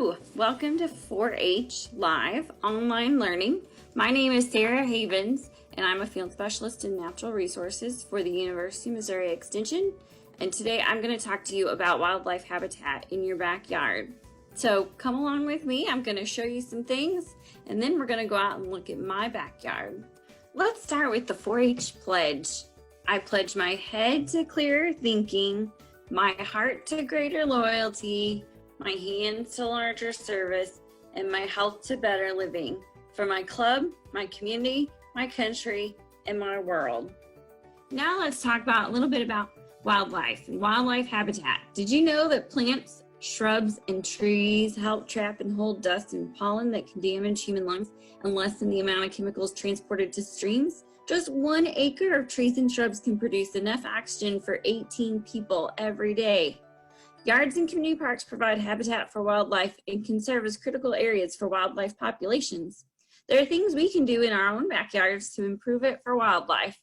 Hello, welcome to 4-H Live Online Learning. My name is Sarah Havens, and I'm a field specialist in natural resources for the University of Missouri Extension. And today I'm going to talk to you about wildlife habitat in your backyard. So come along with me, I'm going to show you some things, and then we're going to go out and look at my backyard. Let's start with the 4-H pledge. I pledge my head to clearer thinking, my heart to greater loyalty, my hands to larger service, and my health to better living for my club, my community, my country, and my world. Now let's talk about a little bit about wildlife and wildlife habitat. Did you know that plants, shrubs, and trees help trap and hold dust and pollen that can damage human lungs and lessen the amount of chemicals transported to streams? Just 1 acre of trees and shrubs can produce enough oxygen for 18 people every day. Yards and community parks provide habitat for wildlife and can serve as critical areas for wildlife populations. There are things we can do in our own backyards to improve it for wildlife.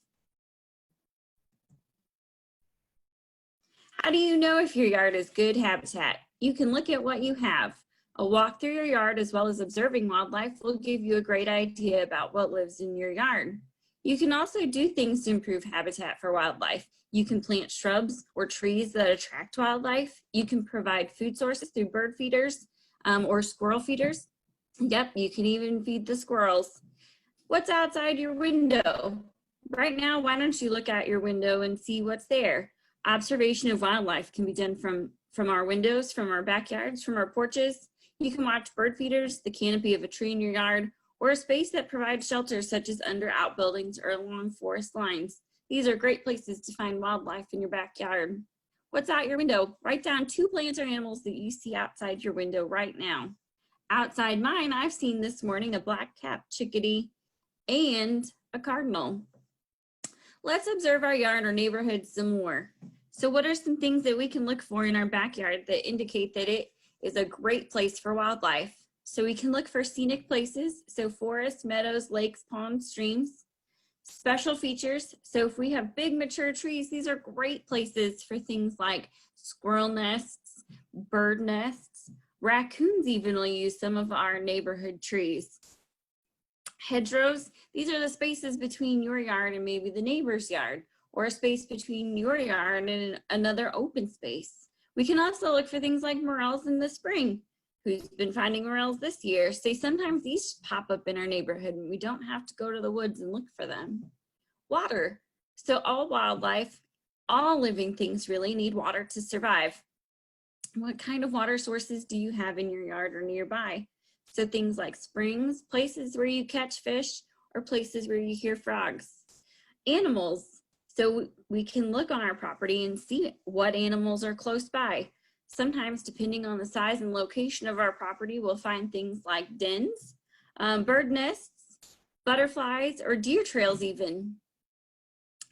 How do you know if your yard is good habitat? You can look at what you have. A walk through your yard as well as observing wildlife will give you a great idea about what lives in your yard. You can also do things to improve habitat for wildlife. You can plant shrubs or trees that attract wildlife. You can provide food sources through bird feeders or squirrel feeders. Yep, you can even feed the squirrels. What's outside your window? Right now, why don't you look out your window and see what's there? Observation of wildlife can be done from our windows, from our backyards, from our porches. You can watch bird feeders, the canopy of a tree in your yard, or a space that provides shelter such as under outbuildings or along forest lines. These are great places to find wildlife in your backyard. What's out your window? Write down 2 plants or animals that you see outside your window right now. Outside mine, I've seen this morning a black-capped chickadee and a cardinal. Let's observe our yard or neighborhood some more. So what are some things that we can look for in our backyard that indicate that it is a great place for wildlife? So we can look for scenic places, so forests, meadows, lakes, ponds, streams. Special features, so if we have big mature trees, these are great places for things like squirrel nests, bird nests. Raccoons even will use some of our neighborhood trees. Hedgerows, these are the spaces between your yard and maybe the neighbor's yard, or a space between your yard and another open space. We can also look for things like morels in the spring. Who's been finding morels this year? So sometimes these pop up in our neighborhood and we don't have to go to the woods and look for them. Water. So all wildlife, all living things really need water to survive. What kind of water sources do you have in your yard or nearby? So things like springs, places where you catch fish, or places where you hear frogs. Animals. So we can look on our property and see what animals are close by. Sometimes, depending on the size and location of our property, we'll find things like dens, bird nests, butterflies, or deer trails even.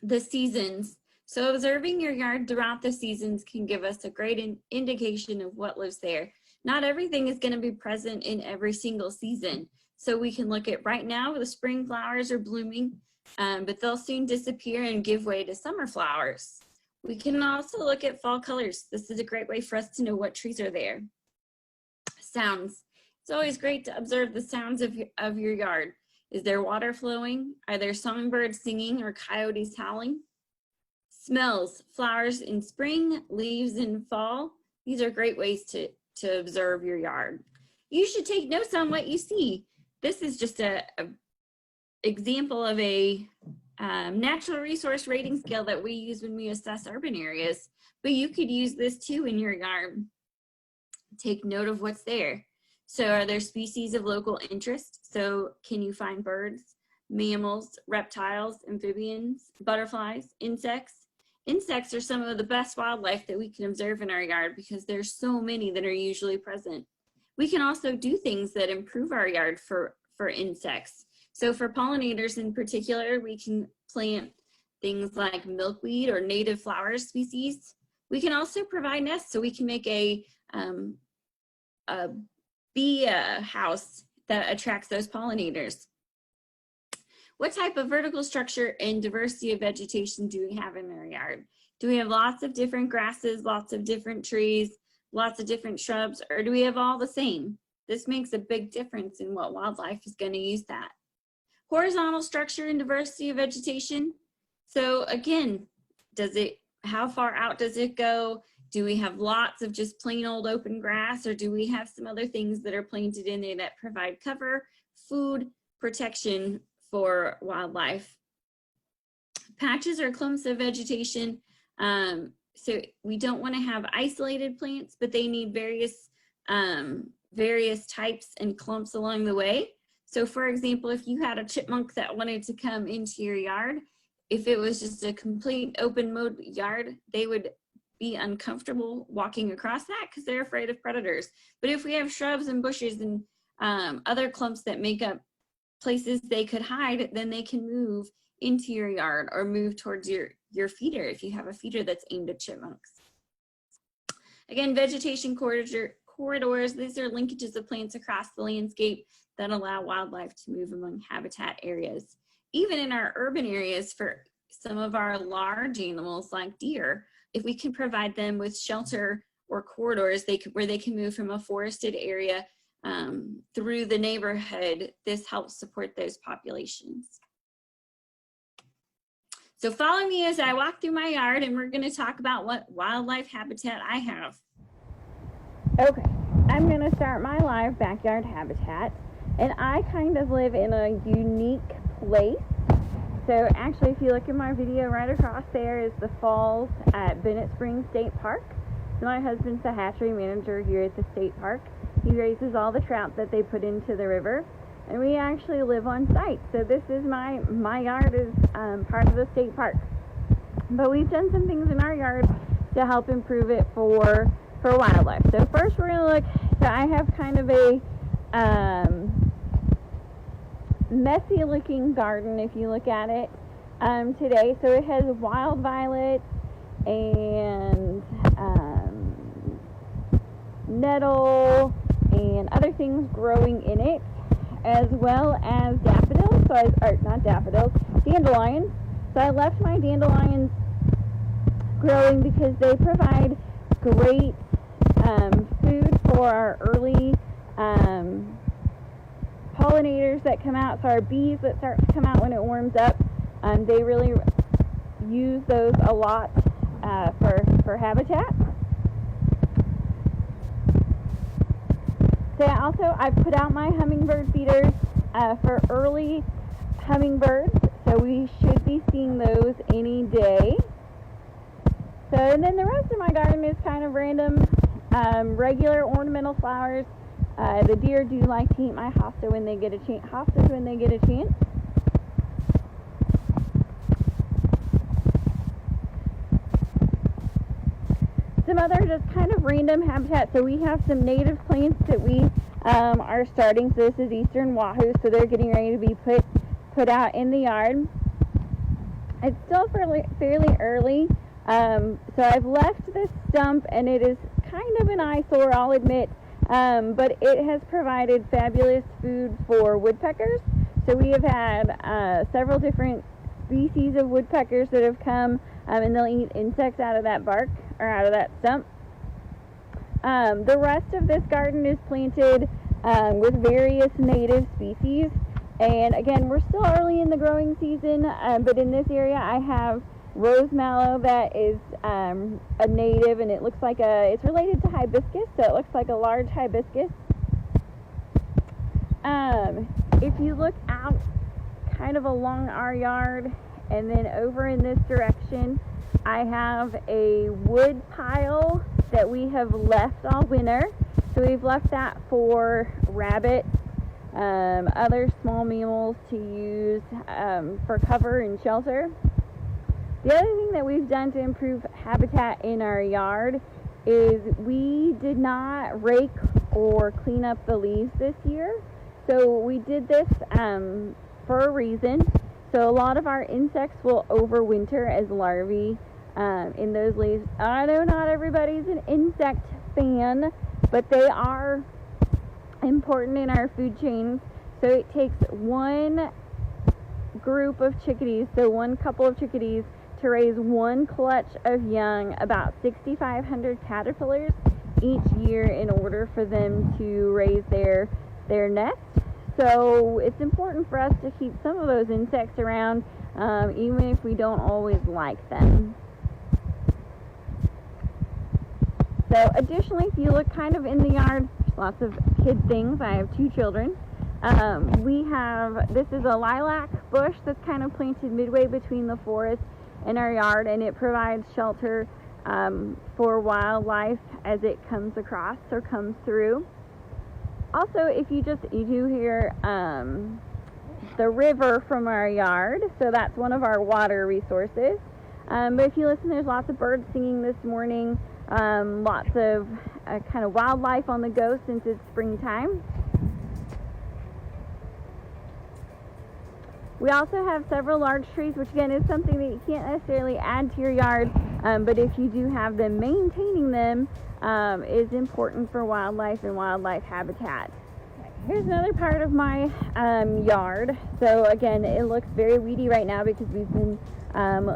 The seasons. So observing your yard throughout the seasons can give us a great indication of what lives there. Not everything is going to be present in every single season. So we can look at right now, the spring flowers are blooming, but they'll soon disappear and give way to summer flowers. We can also look at fall colors. This is a great way for us to know what trees are there. Sounds. It's always great to observe the sounds of your yard. Is there water flowing? Are there songbirds singing or coyotes howling? Smells. Flowers in spring, leaves in fall. These are great ways to observe your yard. You should take notes on what you see. This is just a example of a natural resource rating scale that we use when we assess urban areas, but you could use this too in your yard. Take note of what's there. So are there species of local interest? So can you find birds, mammals, reptiles, amphibians, butterflies, insects? Insects are some of the best wildlife that we can observe in our yard because there's so many that are usually present. We can also do things that improve our yard for insects. So for pollinators in particular, we can plant things like milkweed or native flower species. We can also provide nests, so we can make a bee house that attracts those pollinators. What type of vertical structure and diversity of vegetation do we have in our yard? Do we have lots of different grasses, lots of different trees, lots of different shrubs, or do we have all the same? This makes a big difference in what wildlife is going to use that. Horizontal structure and diversity of vegetation. So again, how far out does it go? Do we have lots of just plain old open grass, or do we have some other things that are planted in there that provide cover, food, protection for wildlife? Patches or clumps of vegetation. So we don't want to have isolated plants, but they need various types and clumps along the way. So for example, if you had a chipmunk that wanted to come into your yard, if it was just a complete open mowed yard, they would be uncomfortable walking across that because they're afraid of predators. But if we have shrubs and bushes and other clumps that make up places they could hide, then they can move into your yard or move towards your feeder if you have a feeder that's aimed at chipmunks. Again, vegetation corridors, these are linkages of plants across the landscape that allow wildlife to move among habitat areas. Even in our urban areas, for some of our large animals like deer, if we can provide them with shelter or corridors where they can move from a forested area through the neighborhood, this helps support those populations. So follow me as I walk through my yard, and we're going to talk about what wildlife habitat I have. Okay, I'm going to start my live backyard habitat, and I kind of live in a unique place. So actually, if you look at my video, right across there is the falls at Bennett Springs State Park. So my husband's the hatchery manager here at the state park. He raises all the trout that they put into the river, and we actually live on site. So this is my yard is part of the state park. But we've done some things in our yard to help improve it for wildlife. So first we're gonna look, so I have kind of a messy looking garden if you look at it today. So it has wild violets and nettle and other things growing in it, as well as daffodils, dandelions. So I left my dandelions growing because they provide great food for our early pollinators that come out, so our bees that start to come out when it warms up. They really use those a lot for habitat. So I put out my hummingbird feeders for early hummingbirds, so we should be seeing those any day. So, and then the rest of my garden is kind of random, regular ornamental flowers. The deer do like to eat my hosta when they get a chance. Some other just kind of random habitat. So we have some native plants that we are starting. So this is eastern wahoo, so they're getting ready to be put out in the yard. It's still fairly early. So I've left this stump, and it is kind of an eyesore, I'll admit, but it has provided fabulous food for woodpeckers. So we have had several different species of woodpeckers that have come, and they'll eat insects out of that bark, or out of that stump. The rest of this garden is planted with various native species, and again, we're still early in the growing season, but in this area I have rose mallow that is a native, and it looks like it's related to hibiscus, so it looks like a large hibiscus. If you look out kind of along our yard and then over in this direction, I have a wood pile that we have left all winter. So we've left that for rabbits, other small mammals to use for cover and shelter. The other thing that we've done to improve habitat in our yard is we did not rake or clean up the leaves this year. So we did this for a reason. So a lot of our insects will overwinter as larvae in those leaves. I know not everybody's an insect fan, but they are important in our food chain. So it takes one group of chickadees, so one couple of chickadees, to raise one clutch of young, about 6,500 caterpillars, each year in order for them to raise their nest. So it's important for us to keep some of those insects around, even if we don't always like them. So additionally, if you look kind of in the yard, lots of kid things. I have 2 children. This is a lilac bush that's kind of planted midway between the forest and our yard, and it provides shelter for wildlife as it comes across or comes through. Also, if you do hear the river from our yard, so that's one of our water resources. But if you listen, there's lots of birds singing this morning, lots of kind of wildlife on the go since it's springtime. We also have several large trees, which again is something that you can't necessarily add to your yard, but if you do have them, maintaining them is important for wildlife and wildlife habitat. Here's another part of my yard. So again, it looks very weedy right now because we've been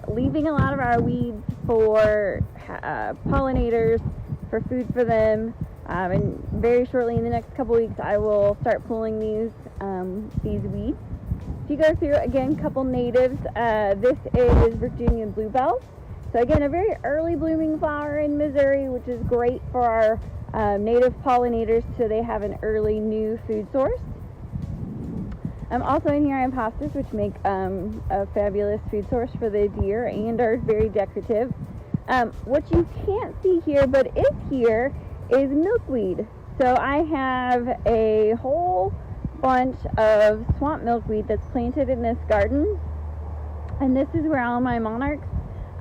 leaving a lot of our weeds for pollinators, for food for them, and very shortly in the next couple weeks I will start pulling these weeds. If you go through, again, a couple natives, this is Virginia bluebells. So again, a very early blooming flower in Missouri, which is great for our native pollinators, so they have an early new food source. Also in here I have hostas, which make a fabulous food source for the deer and are very decorative. What you can't see here, but is here, is milkweed. So I have a whole bunch of swamp milkweed that's planted in this garden, and this is where all my monarchs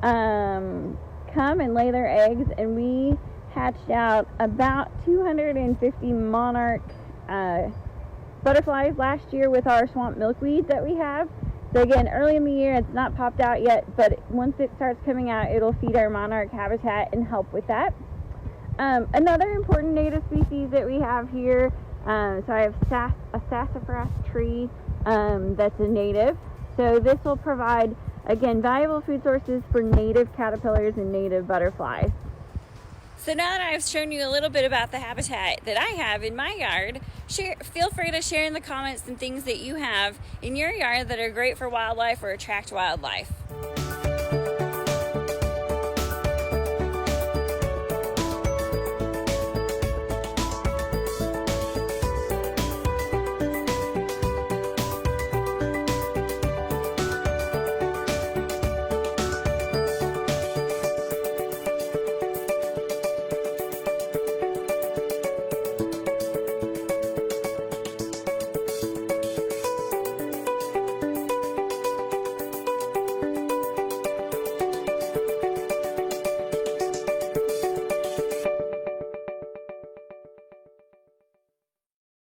come and lay their eggs, and we hatched out about 250 monarch butterflies last year with our swamp milkweed that we have. So again, early in the year, it's not popped out yet, but once it starts coming out, it'll feed our monarch habitat and help with that. Another important native species that we have here, so I have a sassafras tree that's a native. So this will provide, again, valuable food sources for native caterpillars and native butterflies. So now that I've shown you a little bit about the habitat that I have in my yard, feel free to share in the comments some things that you have in your yard that are great for wildlife or attract wildlife.